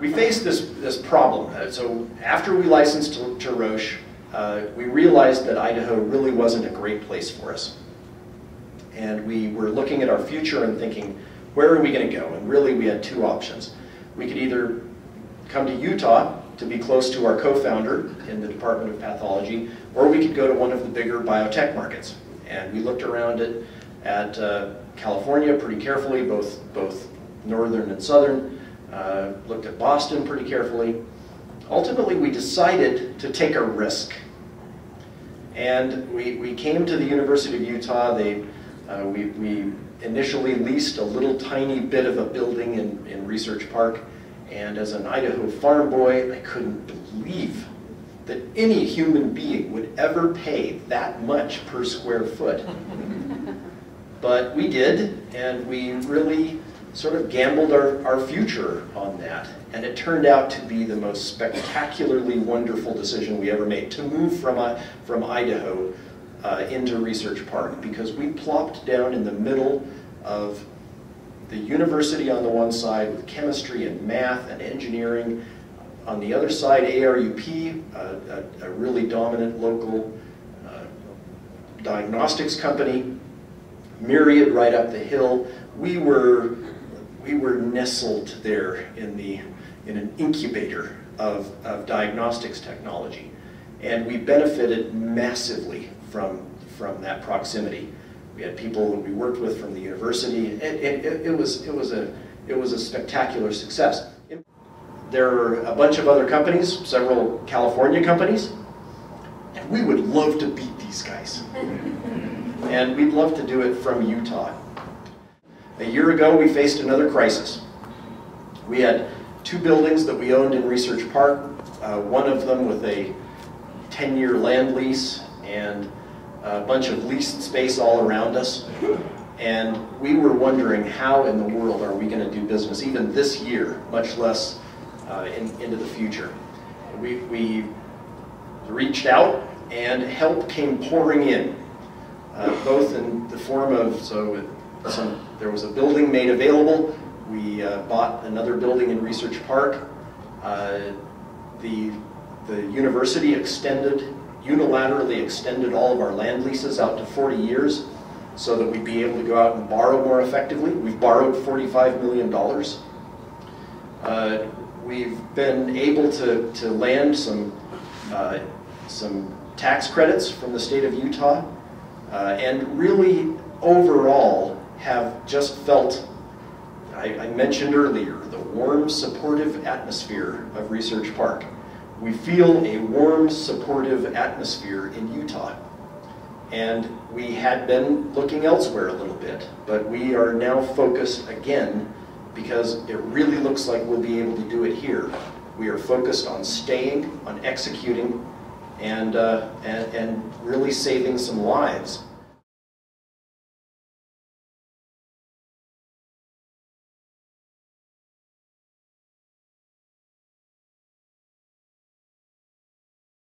we faced this problem. So after we licensed to Roche, we realized that Idaho really wasn't a great place for us. And we were looking at our future and thinking, where are we going to go? And really we had two options. We could either come to Utah to be close to our co-founder in the Department of Pathology, or we could go to one of the bigger biotech markets. And we looked around at California pretty carefully, both northern and southern, looked at Boston pretty carefully. Ultimately, we decided to take a risk. And we came to the University of Utah. We initially leased a little tiny bit of a building in Research Park. And as an Idaho farm boy, I couldn't believe that any human being would ever pay that much per square foot. But we did, and we really sort of gambled our future on that. And it turned out to be the most spectacularly wonderful decision we ever made, to move from Idaho into Research Park, because we plopped down in the middle of the university on the one side with chemistry and math and engineering. On the other side, ARUP, a really dominant local diagnostics company. Myriad right up the hill. We were nestled there in an incubator of diagnostics technology, and we benefited massively from that proximity. We had people that we worked with from the university. It was a spectacular success. There are a bunch of other companies, several California companies, and we would love to beat these guys. And we'd love to do it from Utah. A year ago, we faced another crisis. We had two buildings that we owned in Research Park, one of them with a 10-year land lease and a bunch of leased space all around us. And we were wondering, how in the world are we going to do business even this year, much less into the future. We reached out, and help came pouring in, both in the form of, there was a building made available. We bought another building in Research Park. The university unilaterally extended all of our land leases out to 40 years so that we'd be able to go out and borrow more effectively. We've borrowed $45 million. We've been able to land some tax credits from the state of Utah, and really overall have just felt, I mentioned earlier, the warm, supportive atmosphere of Research Park. We feel a warm, supportive atmosphere in Utah. And we had been looking elsewhere a little bit, but we are now focused again, because it really looks like we'll be able to do it here. We are focused on staying, on executing, and really saving some lives